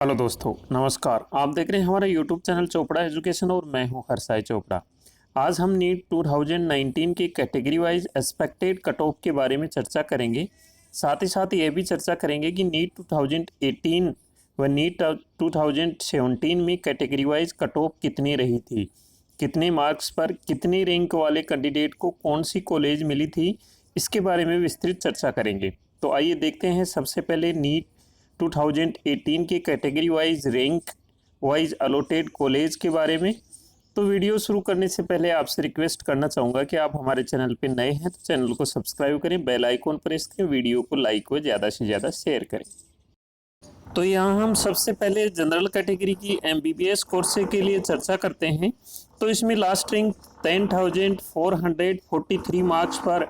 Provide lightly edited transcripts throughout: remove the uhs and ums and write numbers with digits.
Hello दोस्तों, नमस्कार। आप देख रहे हैं हमारा यूट्यूब चैनल चोपड़ा एजुकेशन और मैं हूं हरसाई चोपड़ा। आज हम नीट 2019 की category wise expected cut off के बारे में चर्चा करेंगे। साथ ही साथ ये भी चर्चा करेंगे कि नीट 2018 व नीट 2017 में कैटेगरी वाइज कट ऑफ कितनी रही थी, कितने मार्क्स पर कितनी रैंक वाले कैंडिडेट को कौन सी कॉलेज मिली थी, इसके बारे में विस्तृत चर्चा करेंगे। तो आइए देखते हैं सबसे पहले नीट 2018 के category wise rank wise allotted college के बारे में। तो वीडियो शुरू करने से पहले आपसे रिक्वेस्ट करना चाहूँगा कि आप हमारे चैनल पर नए हैं तो चैनल को सब्सक्राइब करें, बेल आइकॉन प्रेस करें, वीडियो को लाइक व ज़्यादा से ज़्यादा शेयर करें। तो यहाँ हम सबसे पहले जनरल कैटेगरी की MBBS कोर्स के लिए चर्चा करते हैं। तो इसमें लास्ट रैंक 10,443 मार्क्स पर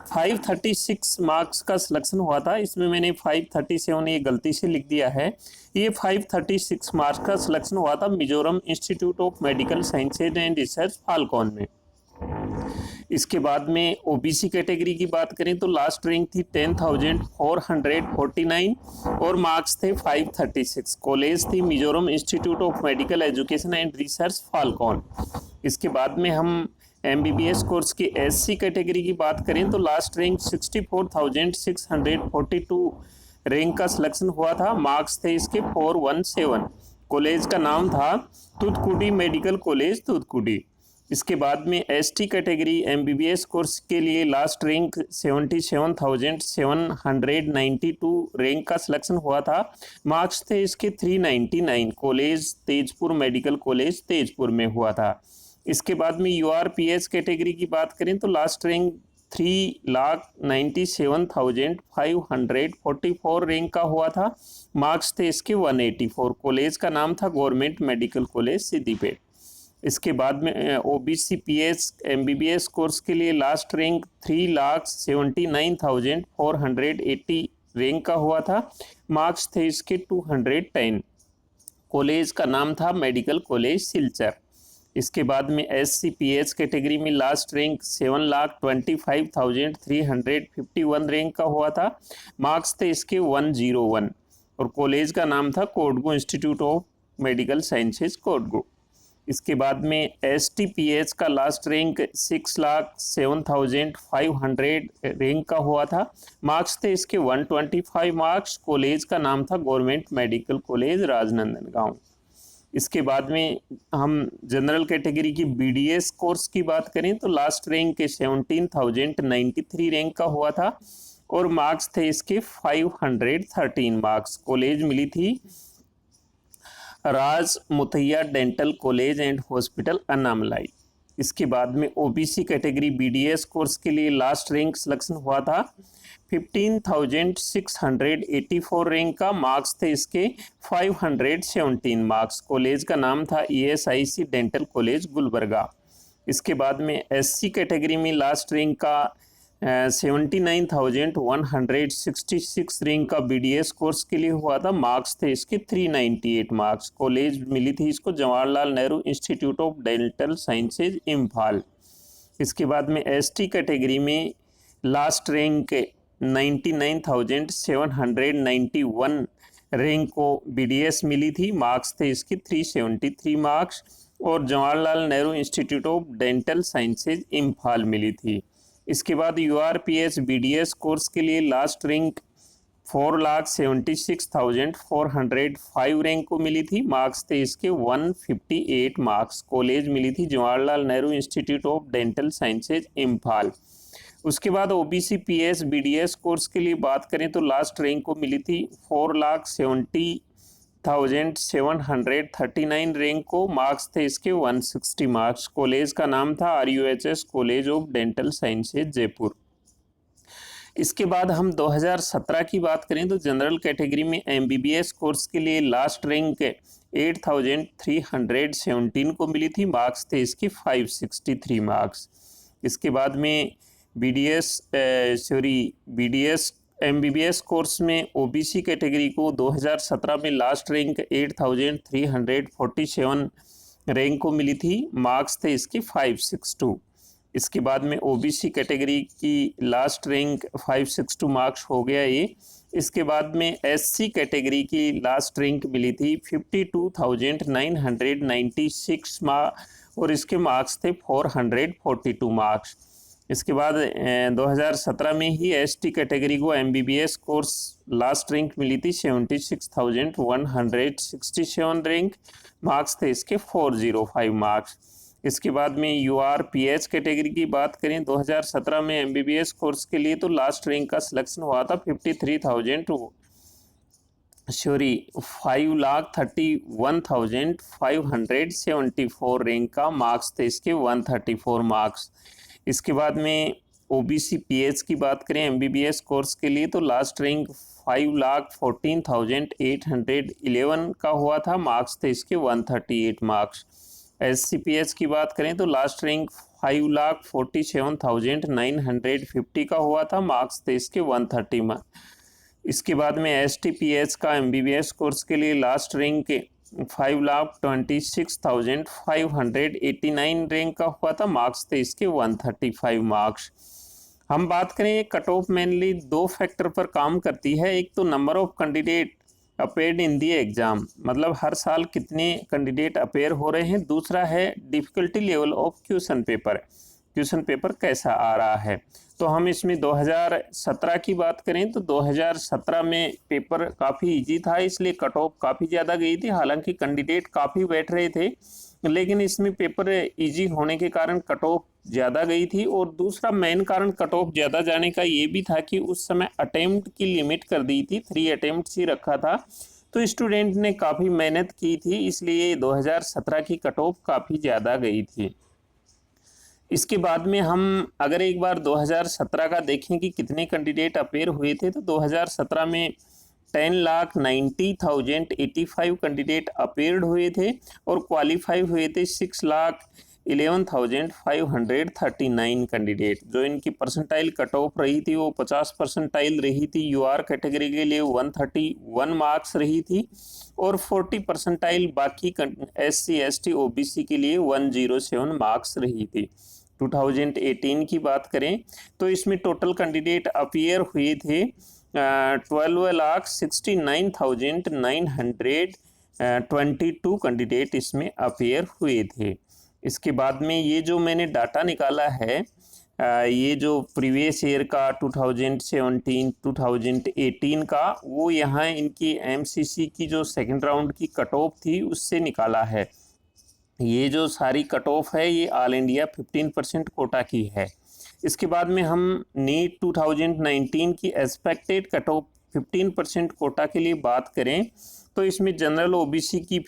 536 मार्क्स का सिलेक्शन हुआ था। इसमें मैंने 537 ये गलती से लिख दिया है। ये 536 मार्क्स का सिलेक्शन हुआ था Mizoram Institute of Medical Sciences and Research Falkawn में। इसके बाद में OBC कैटेगरी की बात करें तो लास्ट रैंक थी 10,449 और मार्क्स थे 536। कॉलेज थी Mizoram Institute of Medical Education and Research Falkawn. इसके बाद में हम MBBS कोर्स की SC कैटेगरी की बात करें तो लास्ट रैंक 64,642 रैंक का सिलेक्शन हुआ था। मार्क्स थे इसके 417। कॉलेज का नाम था तूतकुडी मेडिकल कॉलेज तूतकुडी। इसके बाद में ST कैटेगरी MBBS कोर्स के लिए लास्ट रैंक 77,792 रैंक का सिलेक्शन हुआ था। मार्क्स थे इसके 399। College Tezpur medical college Tezpur में हुआ था। इसके बाद में URPS कैटेगरी की बात करें तो लास्ट रैंक 3,97,544 रैंक का हुआ था। मार्क्स थे इसके 184। कॉलेज का नाम था गवर्नमेंट मेडिकल कॉलेज सिद्दीपेट। इसके बाद में OBC PS MBBS कोर्स के लिए लास्ट रैंक 3,79,480 रैंक का हुआ था। मार्क्स थे इसके 210। कॉलेज का नाम था मेडिकल कॉलेज सिलचर। इसके बाद में SCPS कैटेगरी में लास्ट रैंक 7,25,351 रैंक का हुआ था। मार्क्स थे इसके 101 और कॉलेज का नाम था Kodagu institute of Medical sciences Kodagu. इसके बाद में STPS का लास्ट रैंक 6,07,500 रैंक का हुआ था। मार्क्स थे इसके 125 मार्क्स। कॉलेज का नाम था गवर्नमेंट मेडिकल कॉलेज राजनंदनगांव। इसके बाद में हम जनरल कैटेगरी की BDS कोर्स की बात करें तो लास्ट रैंक 17,093 रैंक का हुआ था और मार्क्स थे इसके 513 मार्क्स। कॉलेज मिली थी Raj Muthiah Dental College and Hospital Annamalai. इसके बाद में OBC कैटेगरी BDS कोर्स के लिए लास्ट रैंक सिलेक्शन हुआ था 15,684 रैंक का। मार्क्स थे इसके 517 मार्क्स। कॉलेज का नाम था ESIC डेंटल कॉलेज गुलबर्गा। इसके बाद में SC कैटेगरी में लास्ट रैंक का 79,166 रैंक का BDS कोर्स के लिए हुआ था। मार्क्स थे इसके 398 मार्क्स। कॉलेज मिली थी इसको Jawaharlal Nehru Institute of Dental Sciences Imphal. इसके बाद में ST कैटेगरी में लास्ट रैंक 99,791 रैंक को BDS मिली थी। मार्क्स थे इसके 373 मार्क्स और Jawaharlal Nehru Institute of Dental Sciences Imphal मिली थी। इसके बाद URPS BDS कोर्स के लिए लास्ट रैंक 4,76,405 रैंक को मिली थी। मार्क्स थे इसके 158 मार्क्स। कॉलेज मिली थी Jawaharlal Nehru Institute of Dental Sciences Imphal. उसके बाद OBC PS BDS कोर्स के लिए बात करें तो लास्ट रैंक को मिली थी 4,70,739 रैंक को। मार्क्स थे इसके 160 मार्क्स। कॉलेज का नाम था RUHS college of Dental sciences Jaipur. इसके बाद हम 2017 की बात करें तो जनरल कैटेगरी में MBBS कोर्स के लिए लास्ट रैंक 8,317 को मिली थी। मार्क्स थे इसके 563 मार्क्स। इसके बाद में BDS MBBS कोर्स में OBC कैटेगरी को 2017 में लास्ट रैंक 8,347 रैंक को मिली थी। मार्क्स थे इसके 562। इसके बाद में ओबीसी कैटेगरी की लास्ट रैंक 562 मार्क्स हो गया ये। इसके बाद में एससी कैटेगरी की लास्ट रैंक मिली थी 52,996 मार्क्स और इसके मार्क्स थे 442 मार्क्स। इसके बाद 2017 में ही एसटी कैटेगरी को एमबीबीएस कोर्स लास्ट रैंक मिली थी 76,167 रैंक, मार्क्स थे इसके 405 मार्क्स। इसके बाद में यूआरपीएच कैटेगरी की बात करें 2017 में एमबीबीएस कोर्स के लिए तो लास्ट रैंक का सिलेक्शन हुआ था 5,31,574 रैंक का, मार्क्स थे इसके 134 मार्क्स। इसके बाद में ओबीसी पीएच की बात करें एमबीबीएस कोर्स के लिए तो लास्ट रैंक 5,14,811 का हुआ था, मार्क्स थे इसके 138 मार्क्स। एससीपीएच की बात करें तो लास्ट रैंक 5,47,950 का हुआ था, मार्क्स थे इसके 130 मार्क्स। इसके बाद में एसटीपीएच का एमबीबीएस कोर्स के लिए लास्ट रैंक 5,26,589 रैंक का हुआ था, मार्क्स थे इसके 135 मार्क्स। हम बात करें कट ऑफ मेनली दो फैक्टर पर काम करती है, एक तो number of candidate appeared in the exam, मतलब हर साल कितने कैंडिडेट अपेयर हो रहे हैं, दूसरा है difficulty level of question paper कैसा आ रहा है। तो हम इसमें 2017 की बात करें तो 2017 में पेपर काफ़ी इजी था, इसलिए कट ऑफ काफ़ी ज़्यादा गई थी, हालांकि कैंडिडेट काफ़ी बैठ रहे थे, लेकिन इसमें पेपर इजी होने के कारण कट ऑफ ज़्यादा गई थी। और दूसरा मेन कारण कट ऑफ ज़्यादा जाने का ये भी था कि उस समय अटेम्प्ट की लिमिट कर दी थी, 3 अटेम्प्ट ही रखा था, तो स्टूडेंट ने काफ़ी मेहनत की थी, इसलिए 2017 की कट ऑफ काफ़ी ज़्यादा गई थी। इसके बाद में हम अगर एक बार 2017 का देखें कि कितने कैंडिडेट अपेयर हुए थे, तो 2017 में 10,90,085 कैंडिडेट अपेयर्ड हुए थे और क्वालिफाई हुए थे 6,11,539 कैंडिडेट। जो इनकी परसेंटाइल कट ऑफ रही थी वो 50 परसेंटाइल रही थी, यूआर कैटेगरी के लिए 131 मार्क्स रही थी और 40 परसेंटाइल बाकी एससी एसटी ओबीसी के लिए 107 मार्क्स रही थी। 2018 की बात करें तो इसमें टोटल कैंडिडेट अपियर हुए थे 12,69,922 कैंडिडेट इसमें अपियर हुए थे। इसके बाद में ये जो मैंने डाटा निकाला है, ये जो प्रीवियस ईयर का 2017 2018 का, वो यहाँ इनकी एमसीसी की जो सेकंड राउंड की कट ऑफ थी उससे निकाला है। ये जो सारी कट ऑफ है ये ऑल इंडिया 15% कोटा की है। इसके बाद में हम नीट 2019 की एक्सपेक्टेड कट ऑफ 15% कोटा के लिए बात करें तो इसमें जनरल ओबीसी की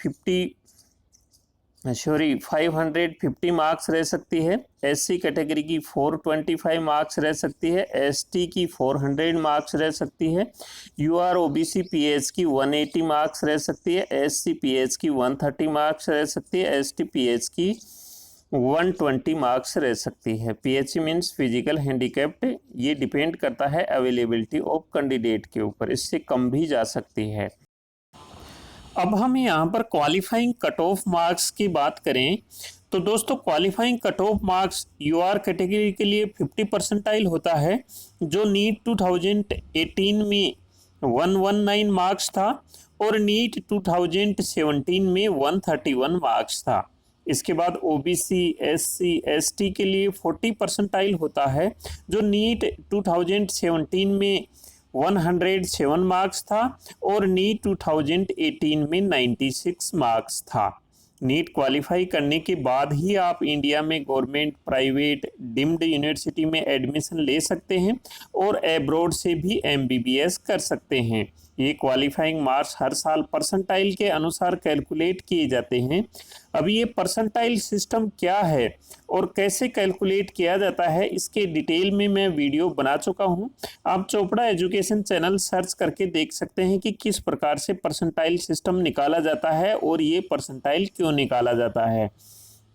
550 मार्क्स रह सकती है, एससी कैटेगरी की 425 मार्क्स रह सकती है, एसटी की 400 मार्क्स रह सकती है, यूआर ओबीसी पीएच की 180 मार्क्स रह सकती है, एससी पीएच की 130 मार्क्स रह सकती है, एसटी पीएच की 120 मार्क्स रह सकती है। पीएचसी मीन्स फिजिकल हैंडीकैप्ड, ये डिपेंड करता है अवेलेबिलिटी ऑफ कैंडिडेट के ऊपर, इससे कम भी जा सकती है। अब हम यहाँ पर क्वालिफाइंग कट ऑफ मार्क्स की बात करें तो दोस्तों qualifying cut off marks UR category के लिए 50 परसेंटाइल होता है, जो नीट 2018 में 119 मार्क्स था और नीट 2017 में 131 मार्क्स था। इसके बाद ओबीसी एससी एसटी के लिए 40 परसेंटाइल होता है, जो नीट 2017 में 107 मार्क्स था और नीट 2018 में 96 मार्क्स था। नीट क्वालिफाई करने के बाद ही आप इंडिया में गवर्नमेंट प्राइवेट डीम्ड यूनिवर्सिटी में एडमिशन ले सकते हैं और एब्रॉड से भी एमबीबीएस कर सकते हैं। ये क्वालिफाइंग मार्क्स हर साल परसेंटाइल के अनुसार कैलकुलेट किए जाते हैं। अभी ये परसेंटाइल सिस्टम क्या है और कैसे कैलकुलेट किया जाता है, इसके डिटेल में मैं वीडियो बना चुका हूँ। आप चोपड़ा एजुकेशन चैनल सर्च करके देख सकते हैं कि किस प्रकार से परसेंटाइल सिस्टम निकाला जाता है और ये परसेंटाइल क्यों निकाला जाता है।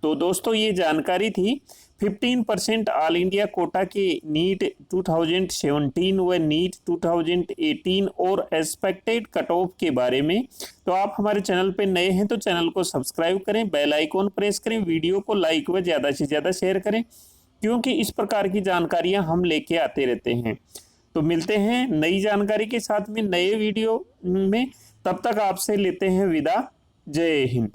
तो दोस्तों ये जानकारी थी 15% ऑल इंडिया कोटा के नीट 2017 व नीट 2018 और एक्सपेक्टेड कट ऑफ के बारे में। तो आप हमारे चैनल पे नए हैं तो चैनल को सब्सक्राइब करें, बेल आइकॉन प्रेस करें, वीडियो को लाइक व ज़्यादा से ज़्यादा शेयर करें, क्योंकि इस प्रकार की जानकारियां हम लेके आते रहते हैं। तो मिलते हैं नई जानकारी के साथ में नए वीडियो में, तब तक आपसे लेते हैं विदा। जय हिंद।